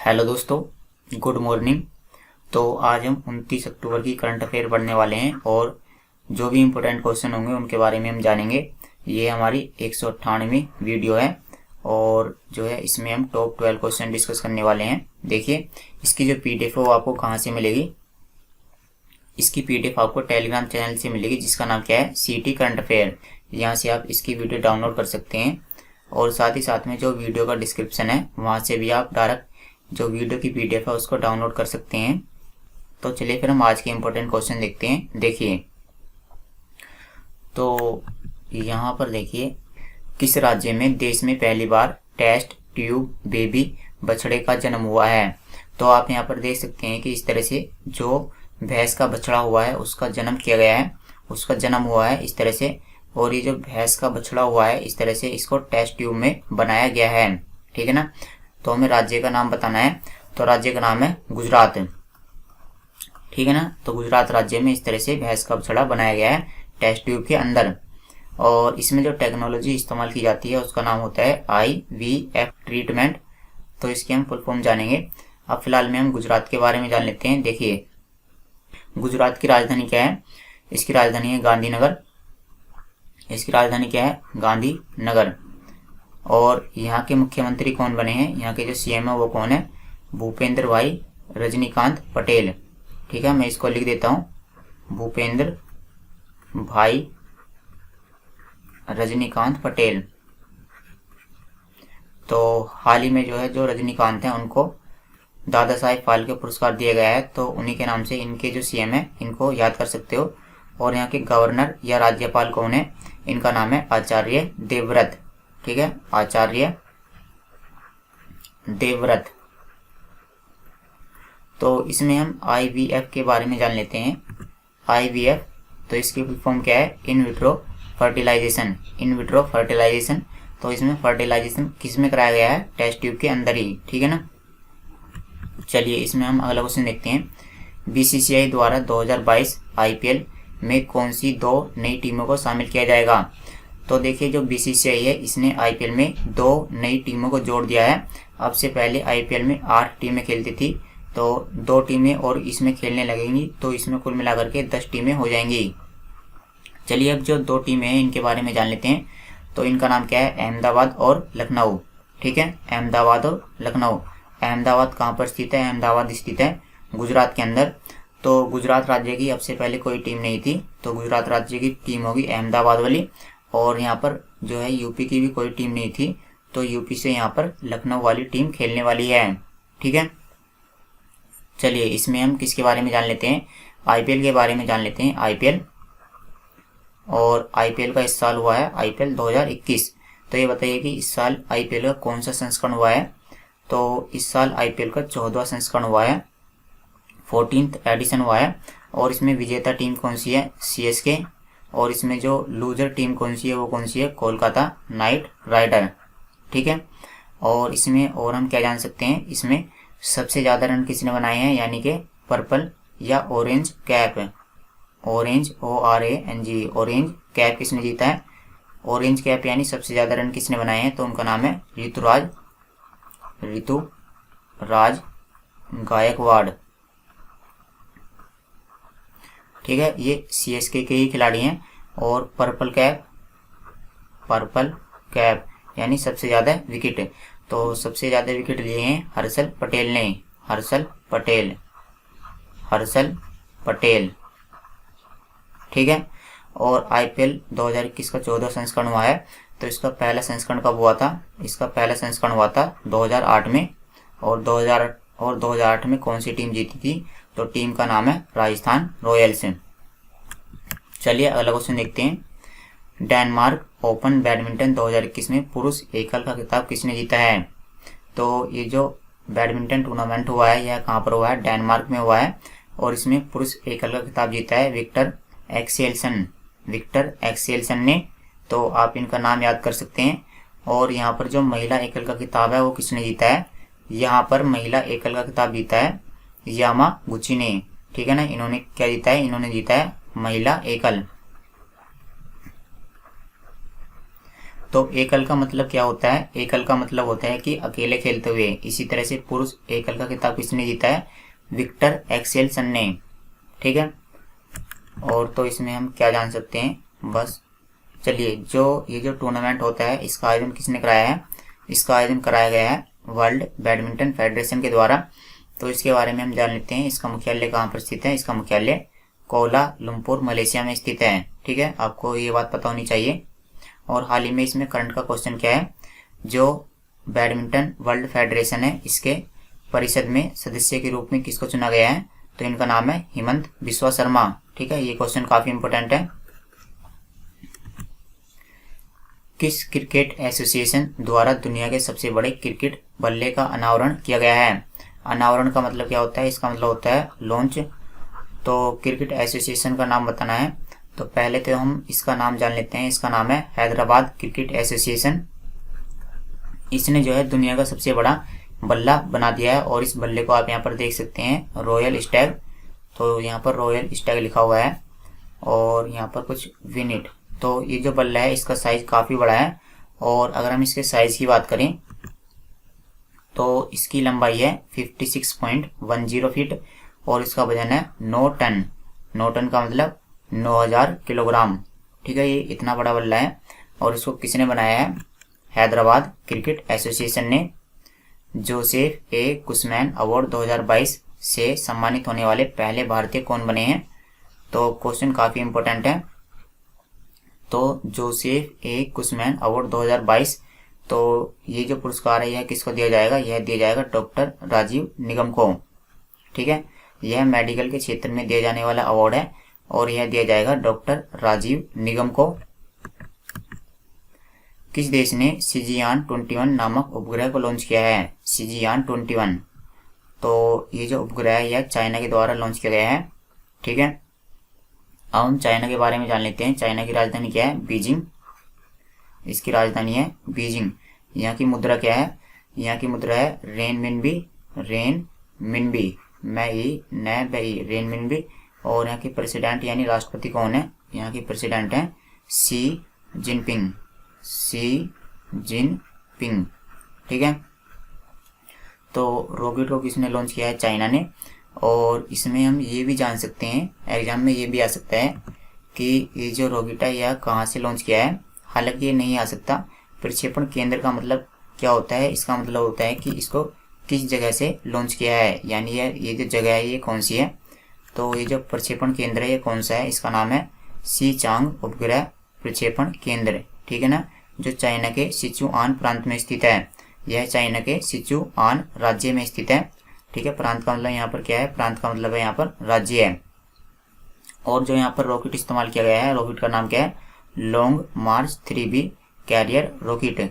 Hello दोस्तों, good morning. तो आज हम 29 अक्टूबर की करंट अफेयर पढ़ने वाले हैं और जो भी इम्पोर्टेंट क्वेश्चन होंगे उनके बारे में हम जानेंगे। ये हमारी 198वीं वीडियो है और जो है इसमें हम टॉप 12 क्वेश्चन डिस्कस करने वाले हैं। देखिए, इसकी जो पीडीएफ है वो आपको कहाँ से मिलेगी। इसकी पीडीएफ आपको टेलीग्राम चैनल से मिलेगी जिसका नाम क्या है, सीटी करंट अफेयर। यहाँ से आप इसकी वीडियो डाउनलोड कर सकते हैं और साथ ही साथ में जो वीडियो का डिस्क्रिप्शन है वहाँ से भी आप डायरेक्ट जो वीडियो की पीडीएफ है उसको डाउनलोड कर सकते हैं। तो चलिए फिर हम आज के इम्पोर्टेंट क्वेश्चन देखते हैं। देखिए, तो यहाँ पर देखिए, किस राज्य में देश में पहली बार टेस्ट ट्यूब बेबी बछड़े का जन्म हुआ है। तो आप यहाँ पर देख सकते हैं कि इस तरह से जो भैंस का बछड़ा हुआ है उसका जन्म किया गया है, उसका जन्म हुआ है इस तरह से। और ये जो भैंस का बछड़ा हुआ है इस तरह से इसको टेस्ट ट्यूब में बनाया गया है, ठीक है ना। तो हमें राज्य का नाम बताना है, तो राज्य का नाम है गुजरात, ठीक है ना। तो गुजरात राज्य में इस तरह से भैंस का बछड़ा बनाया गया है टेस्ट ट्यूब के अंदर। और इसमें जो टेक्नोलॉजी इस्तेमाल की जाती है उसका नाम होता है IVF ट्रीटमेंट। तो इसकी हम फुल फॉर्म जानेंगे। अब फिलहाल में हम गुजरात के बारे में जान लेते हैं। देखिए, गुजरात की राजधानी क्या है, इसकी राजधानी है गांधीनगर। इसकी राजधानी क्या है, गांधीनगर। और यहाँ के मुख्यमंत्री कौन बने हैं, यहाँ के जो सीएम है वो कौन है, भूपेंद्र भाई रजनीकांत पटेल, ठीक है। मैं इसको लिख देता हूँ, भूपेंद्र भाई रजनीकांत पटेल। तो हाल ही में जो है जो रजनीकांत हैं उनको दादा साहेब फाल्के पुरस्कार दिया गया है, तो उन्हीं के नाम से इनके जो सीएम है इनको याद कर सकते हो। और यहाँ के गवर्नर या राज्यपाल कौन है, इनका नाम है आचार्य देवव्रत, ठीक है, आचार्य देवव्रत। तो इसमें हम IVF के बारे में जान लेते हैं। IVF, तो इसकी फुल फॉर्म क्या है, in vitro fertilisation, in vitro fertilisation. तो इसमें फर्टिलाइजेशन किस में कराया गया है, टेस्ट ट्यूब के अंदर ही, ठीक है ना। चलिए इसमें हम अगला क्वेश्चन देखते हैं। BCCI द्वारा 2022 IPL में कौन सी 2 नई टीमों को शामिल किया जाएगा। तो देखिए, जो BCCI है इसने IPL में 2 नई टीमों को जोड़ दिया है। अब से पहले IPL में 8 टीमें खेलती थी, तो 2 टीमें और इसमें खेलने लगेंगी, तो इसमें कुल मिलाकर के 10 टीमें हो जाएंगी। चलिए अब जो 2 टीमें हैं इनके बारे में जान लेते हैं। तो इनका नाम क्या है, अहमदाबाद और लखनऊ, ठीक है, अहमदाबाद और लखनऊ। अहमदाबाद कहाँ पर स्थित है, अहमदाबाद स्थित है गुजरात के अंदर। तो गुजरात राज्य की अब से पहले कोई टीम नहीं थी, तो गुजरात राज्य की टीम होगी अहमदाबाद वाली। और यहाँ पर जो है यूपी की भी कोई टीम नहीं थी, तो यूपी से यहाँ पर लखनऊ वाली टीम खेलने वाली है, ठीक है। चलिए इसमें हम किसके बारे में जान लेते हैं, IPL के बारे में जान लेते हैं। IPL, और IPL का इस साल हुआ है IPL 2021। तो ये बताइए कि इस साल IPL का कौन सा संस्करण हुआ है। तो इस साल IPL का 14वां संस्करण हुआ है, 14th एडिशन हुआ है। और इसमें विजेता टीम कौन सी है, CSK। और इसमें जो लूजर टीम कौन सी है वो कौन सी है, कोलकाता नाइट राइडर, ठीक है। और इसमें और हम क्या जान सकते हैं, इसमें सबसे ज़्यादा रन किसने बनाए हैं, यानी कि पर्पल या orange cap, orange ORANG, orange cap किसने जीता है, ऑरेंज कैप यानी सबसे ज़्यादा रन किसने बनाए हैं, तो उनका नाम है ऋतुराज गायकवाड़, ठीक है। ये CSK के ही खिलाड़ी हैं। और पर्पल कैप यानी सबसे ज़्यादा विकेट, तो सबसे ज़्यादा विकेट लिए हैं हर्षल पटेल ने, हर्षल पटेल, ठीक है। और IPL 2021 का 14वां संस्करण हुआ है। तो इसका पहला संस्करण कब हुआ था, इसका पहला संस्करण हुआ था 2008 में। और 2008 में कौन सी टीम जीती थी, तो टीम का नाम है राजस्थान रॉयल्स। चलिए अगला क्वेश्चन देखते हैं। डेनमार्क ओपन बैडमिंटन 2021 में पुरुष एकल का खिताब किसने जीता है। तो ये जो बैडमिंटन टूर्नामेंट हुआ है यह कहाँ पर हुआ है, डेनमार्क में हुआ है। और इसमें पुरुष एकल का खिताब जीता है विक्टर एक्सेल्सन ने। तो आप इनका नाम याद कर सकते हैं। और यहाँ पर जो महिला एकल का खिताब है वो किसने जीता है, यहाँ पर महिला एकल का खिताब जीता है यामागुची ने, ठीक है ना। इन्होंने क्या जीता है, इन्होंने जीता है महिला एकल। तो एकल का मतलब क्या होता है? एकल का मतलब होता है कि अकेले खेलते हुए। इसी तरह से पुरुष एकल का खिताब किसने जीता है? विक्टर एक्सेलसन ने। ठीक है, और तो इसमें हम क्या जान सकते हैं? बस चलिए, जो ये जो टूर्नामेंट होता है इसका आयोजन किसने कराया है? इसका आयोजन कराया गया है वर्ल्ड बैडमिंटन फेडरेशन के द्वारा। तो इसके बारे में हम जान लेते हैं। इसका मुख्यालय कहाँ पर स्थित है? इसका मुख्यालय कोलालमपुर मलेशिया में स्थित है। ठीक है, आपको ये बात पता होनी चाहिए। और हाल ही में इसमें करंट का क्वेश्चन क्या है? जो बैडमिंटन वर्ल्ड फेडरेशन है इसके परिषद में सदस्य के रूप में किसको चुना गया है? तो इनका नाम है हेमंत बिस्वा शर्मा। ठीक है, ये क्वेश्चन काफी इंपोर्टेंट है। किस क्रिकेट एसोसिएशन द्वारा दुनिया के सबसे बड़े क्रिकेट बल्ले का अनावरण किया गया है? अनावरण का मतलब क्या होता है? इसका मतलब होता है लॉन्च। तो क्रिकेट एसोसिएशन का नाम बताना है, तो पहले तो हम इसका नाम जान लेते हैं। इसका नाम है हैदराबाद क्रिकेट एसोसिएशन। इसने जो है दुनिया का सबसे बड़ा बल्ला बना दिया है, और इस बल्ले को आप यहाँ पर देख सकते हैं, रॉयल स्टैग। तो यहाँ पर रॉयल स्टैग लिखा हुआ है, और यहाँ पर कुछ विनिट। तो ये जो बल्ला है इसका साइज काफी बड़ा है, और अगर हम इसके साइज की बात करें तो इसकी लंबाई है 56.10 फीट, और इसका वजन है 9 टन। 9 टन का मतलब 9000 किलोग्राम। ठीक है, ये इतना बड़ा बल्ला है, और इसको किसने बनाया है? हैदराबाद क्रिकेट एसोसिएशन ने। जोसेफ ए कुसमैन अवार्ड 2022 से सम्मानित होने वाले पहले भारतीय कौन बने हैं? तो क्वेश्चन काफी इंपोर्टेंट है। तो जोसेफ ए कुसमैन अवार्ड 2022, तो ये जो पुरस्कार है यह किसको दिया जाएगा? यह दिया जाएगा डॉक्टर राजीव निगम को। ठीक है, यह मेडिकल के क्षेत्र में दिया जाने वाला अवार्ड है, और यह दिया जाएगा डॉक्टर राजीव निगम को। किस देश ने सिजियान 21 नामक उपग्रह को लॉन्च किया है? सिजियान 21, तो ये जो उपग्रह है यह चाइना के द्वारा लॉन्च किया गया है। ठीक है, अब हम चाइना के बारे में जान लेते हैं। चाइना की राजधानी क्या है? बीजिंग। इसकी राजधानी है बीजिंग। यहाँ की मुद्रा क्या है? यहाँ की मुद्रा है रेनमिनबी। Renminbi, renminbi. और यहाँ के प्रेसिडेंट यानी राष्ट्रपति कौन है? यहाँ के प्रेसिडेंट हैं शी जिनपिंग। Xi Jinping. ठीक है, तो रॉकेट को किसने लॉन्च किया है? चाइना ने। और इसमें हम ये भी जान सकते हैं, एग्जाम में ये भी आ सकता है कि ये जो रॉकेट है यह कहाँ से लॉन्च किया है। हालांकि ये नहीं आ सकता। प्रक्षेपण केंद्र का मतलब क्या होता है? इसका मतलब होता है कि इसको किस जगह से लॉन्च किया है, यानी ये जो जगह है ये कौन सी है। तो ये जो प्रक्षेपण केंद्र है ये कौन सा है? इसका नाम है शीचांग उपग्रह प्रक्षेपण केंद्र। ठीक है ना, जो चाइना के सिचुआन प्रांत में स्थित है। यह चाइना के सिचुआन राज्य में स्थित है। ठीक है, प्रांत का मतलब यहाँ पर क्या है? प्रांत का मतलब है यहाँ पर राज्य है। और जो यहाँ पर रॉकेट इस्तेमाल किया गया है, रॉकेट का नाम क्या है? लॉन्ग मार्च 3B कैरियर रॉकेट।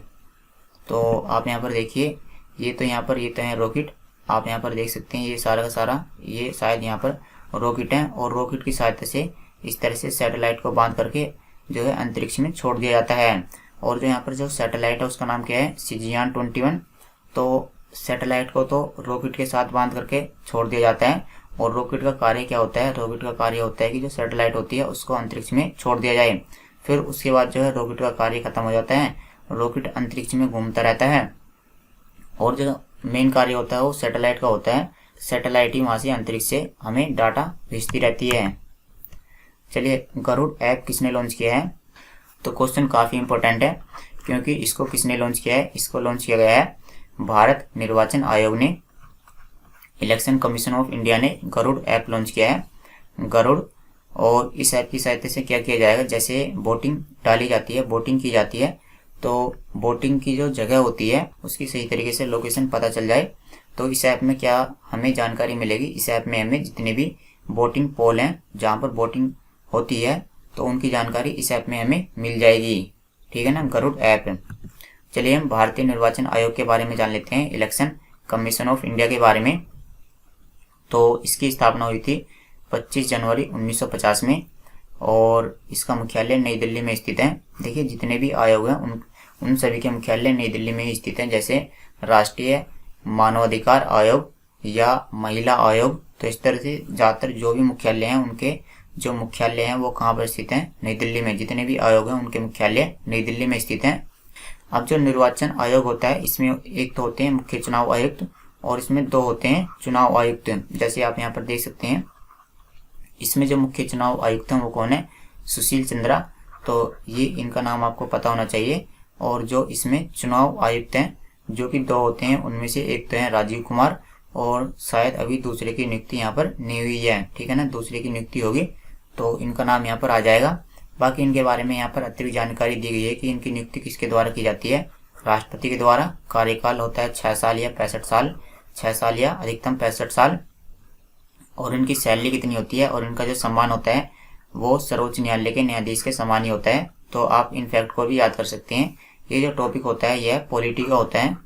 तो आप यहाँ पर देखिए, ये तो है रॉकेट। आप यहाँ पर देख सकते हैं ये सारा का सारा ये शायद यहाँ पर रॉकेट है, और रॉकेट की सहायता से इस तरह से सैटेलाइट को बांध करके जो है अंतरिक्ष में छोड़ दिया जाता है। और जो यहाँ पर जो सैटेलाइट है उसका नाम क्या है? सिजियान 21। तो सैटेलाइट को तो रॉकेट के साथ बांध करके छोड़ दिया जाता है, और रॉकेट का कार्य क्या होता है? रॉकेट का कार्य होता है कि जो सैटेलाइट होती है उसको अंतरिक्ष में छोड़ दिया जाए। फिर उसके बाद जो है रॉकेट का कार्य खत्म हो जाता है, रॉकेट अंतरिक्ष में घूमता रहता है, और जो मेन कार्य होता है वो सैटेलाइट का होता है। सैटेलाइट ही वहां से अंतरिक्ष से हमें डाटा भेजती रहती है। चलिए, गरुड़ ऐप किसने लॉन्च किया है? तो क्वेश्चन काफी इंपॉर्टेंट है, क्योंकि इसको किसने लॉन्च किया है? इसको लॉन्च किया गया है भारत निर्वाचन आयोग ने। इलेक्शन कमीशन ऑफ इंडिया ने गरुड़ ऐप लॉन्च किया है। गरुड़, और इस ऐप की सहायता से क्या किया जाएगा? जैसे वोटिंग डाली जाती है, वोटिंग की जाती है, तो वोटिंग की जो जगह होती है उसकी सही तरीके से लोकेशन पता चल जाए। तो इस ऐप में क्या हमें जानकारी मिलेगी? इस ऐप में हमें जितने भी वोटिंग पोल हैं जहाँ पर वोटिंग होती है तो उनकी जानकारी इस ऐप में हमें मिल जाएगी। ठीक है ना, गरुड़ ऐप। चलिए हम भारतीय निर्वाचन आयोग के बारे में जान लेते हैं, इलेक्शन कमीशन ऑफ इंडिया के बारे में। तो इसकी स्थापना हुई थी 25 जनवरी 1950 में, और इसका मुख्यालय नई दिल्ली में स्थित है। देखिए, जितने भी आयोग हैं उन सभी के मुख्यालय नई दिल्ली में ही स्थित हैं, जैसे राष्ट्रीय मानवाधिकार आयोग या महिला आयोग। तो इस तरह से ज्यादातर जो भी मुख्यालय हैं उनके जो मुख्यालय हैं वो कहाँ पर स्थित हैं? नई दिल्ली में। जितने भी आयोग हैं उनके मुख्यालय नई दिल्ली में स्थित हैं। अब जो निर्वाचन आयोग होता है इसमें एक तो होते हैं मुख्य चुनाव आयुक्त और इसमें 2 होते हैं चुनाव आयुक्त। जैसे आप यहाँ पर देख सकते हैं, इसमें जो मुख्य चुनाव आयुक्त हैं वो कौन है? सुशील चंद्रा। तो ये इनका नाम आपको पता होना चाहिए। और जो इसमें चुनाव आयुक्त हैं जो कि 2 होते हैं, उनमें से एक तो है राजीव कुमार और शायद अभी दूसरे की नियुक्ति यहाँ पर नहीं हुई है, ठीक है ना, दूसरे की नियुक्ति होगी तो इनका नाम यहाँ पर आ जाएगा। बाकी इनके बारे में यहाँ पर अतिरिक्त जानकारी दी गई है कि इनकी नियुक्ति किसके द्वारा की जाती है? राष्ट्रपति के द्वारा। कार्यकाल होता है 6 साल या 65 साल, 6 साल या अधिकतम 65 साल। और इनकी सैलरी कितनी होती है? और इनका जो सम्मान होता है वो सर्वोच्च न्यायालय के न्यायाधीश के समान ही होता है। तो आप इन फैक्ट को भी याद कर सकते हैं। ये जो टॉपिक होता है यह पॉलिटी का होता है।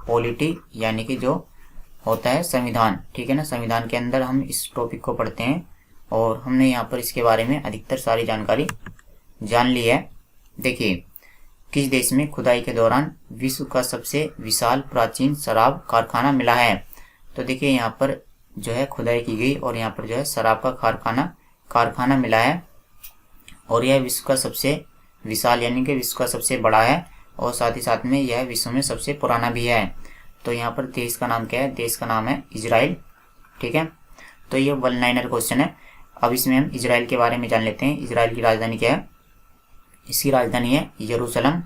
पॉलिटी यानी कि जो होता है संविधान, ठीक है ना, संविधान के अंदर हम इस टॉपिक को पढ़ते हैं और हमने यहाँ पर इसके बारे में अधिकतर सारी जानकारी जान ली है। देखिए, किस देश में खुदाई के दौरान विश्व का सबसे विशाल प्राचीन शराब कारखाना मिला है? तो देखिए यहाँ पर जो है खुदाई की गई और यहाँ पर जो है शराब का कारखाना मिला है और यह विश्व का सबसे विशाल यानी कि विश्व का सबसे बड़ा है और साथ ही साथ में यह विश्व में सबसे पुराना भी है। तो यहाँ पर देश का नाम क्या है? देश का नाम है इजराइल, ठीक है। तो ये 1-लाइनर क्वेश्चन है। अब इसमें हम इजराइल के बारे में जान लेते हैं। इजराइल की राजधानी क्या है? इसकी राजधानी है यरूशलम।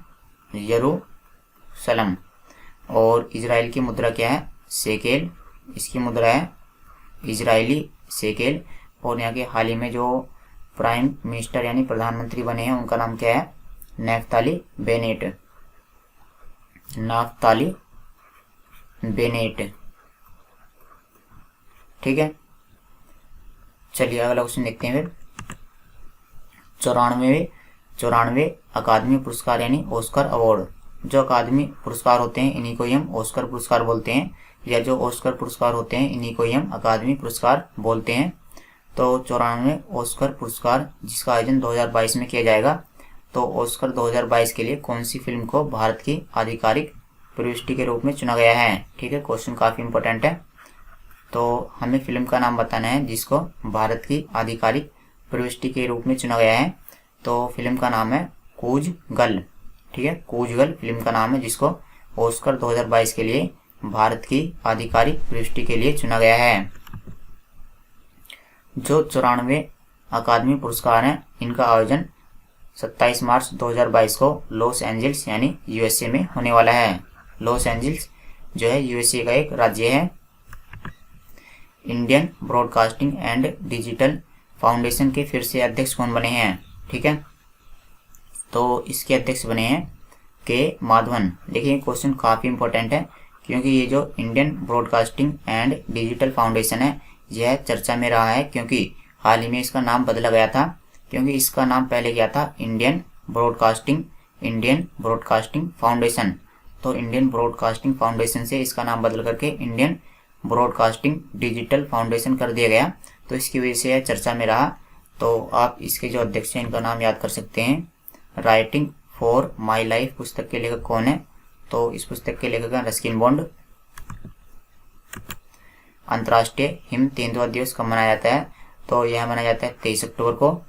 और इजराइल की मुद्रा क्या है? शेकेल। इसकी मुद्रा है इजरायली शेकेल। और यहाँ के हाल ही में जो प्राइम मिनिस्टर यानी प्रधानमंत्री बने हैं उनका नाम क्या है? नफ्ताली बेनेट, ठीक है। चलिए अगला क्वेश्चन देखते हैं। फिर 94 अकादमी पुरस्कार यानी ऑस्कर अवार्ड। जो अकादमी पुरस्कार होते हैं इन्हीं को ही हम ऑस्कर पुरस्कार बोलते हैं, या जो ऑस्कर पुरस्कार होते हैं इन्हीं को ही हम अकादमी पुरस्कार बोलते हैं। तो 94 ऑस्कर पुरस्कार जिसका आयोजन 2022 में किया जाएगा। तो ऑस्कर 2022 के लिए कौन सी फिल्म को भारत की आधिकारिक प्रविष्टि के रूप में चुना गया है? ठीक है, क्वेश्चन काफी इंपॉर्टेंट है। तो हमें फिल्म का नाम बताना है जिसको भारत की आधिकारिक प्रविष्टि के रूप में चुना गया है। तो फिल्म का नाम है कूज गर्ल, ठीक है, कूज गर्ल फिल्म का नाम है जिसको ऑस्कर 2022 के लिए भारत की आधिकारिक प्रविष्टि के लिए चुना गया है। जो 94 अकादमी पुरस्कार हैं इनका आयोजन 27 मार्च 2022 को लॉस एंजल्स यानी यूएसए में होने वाला है। लॉस एंजल्स जो है यूएसए का एक राज्य है। Indian broadcasting and digital foundation के फिर से अध्यक्ष कौन बने हैं? ठीक है, तो इसके अध्यक्ष बने हैं के माधवन। देखिए क्वेश्चन काफी इंपॉर्टेंट है क्योंकि ये जो Indian broadcasting and digital foundation है यह चर्चा में रहा है क्योंकि हाल ही में इसका नाम बदला गया था। क्योंकि इसका नाम पहले क्या था? Indian broadcasting foundation. तो इंडियन ब्रॉडकास्टिंग फाउंडेशन से इसका नाम बदल करके इंडियन ब्रॉडकास्टिंग डिजिटल फाउंडेशन कर दिया गया। तो इसकी वजह से यह चर्चा में रहा। तो आप इसके जो अध्यक्ष हैं इनका नाम याद कर सकते हैं। राइटिंग फॉर माई लाइफ पुस्तक के लेखक कौन है? तो इस पुस्तक के लेखक हैं रस्किन बॉन्ड। अंतर्राष्ट्रीय हिम तेंदुआ दिवस कब मनाया जाता है? तो यह मनाया जाता है 23 अक्टूबर को।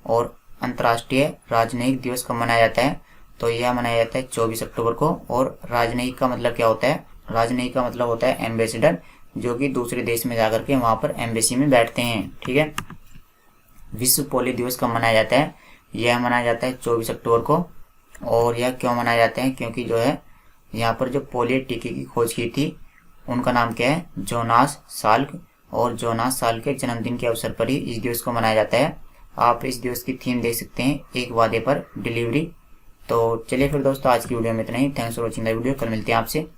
और अंतर्राष्ट्रीय राजनयिक दिवस कब मनाया जाता है? तो यह मनाया जाता है 24 अक्टूबर को। और राजनयिक का मतलब क्या होता है? राजनयिक का मतलब होता है एम्बेसडर, जो कि दूसरे देश में जाकर के वहां पर एम्बेसी में बैठते हैं। ठीक है। विश्व पोलियो दिवस कब मनाया जाता है? यह मनाया जाता है 24 अक्टूबर को। और यह क्यों मनाया जाता है? क्योंकि जो है यहाँ पर जो पोलियो टीके की खोज की थी उनका नाम क्या है? Jonas Salk. और जोनास साल्क के जन्मदिन के अवसर पर ही इस दिवस को मनाया जाता है। आप इस दिवस की थीम देख सकते हैं, एक वादे पर डिलीवरी। तो चलिए फिर दोस्तों आज की वीडियो में इतना ही। Thanks for watching the video. कल मिलते हैं आपसे।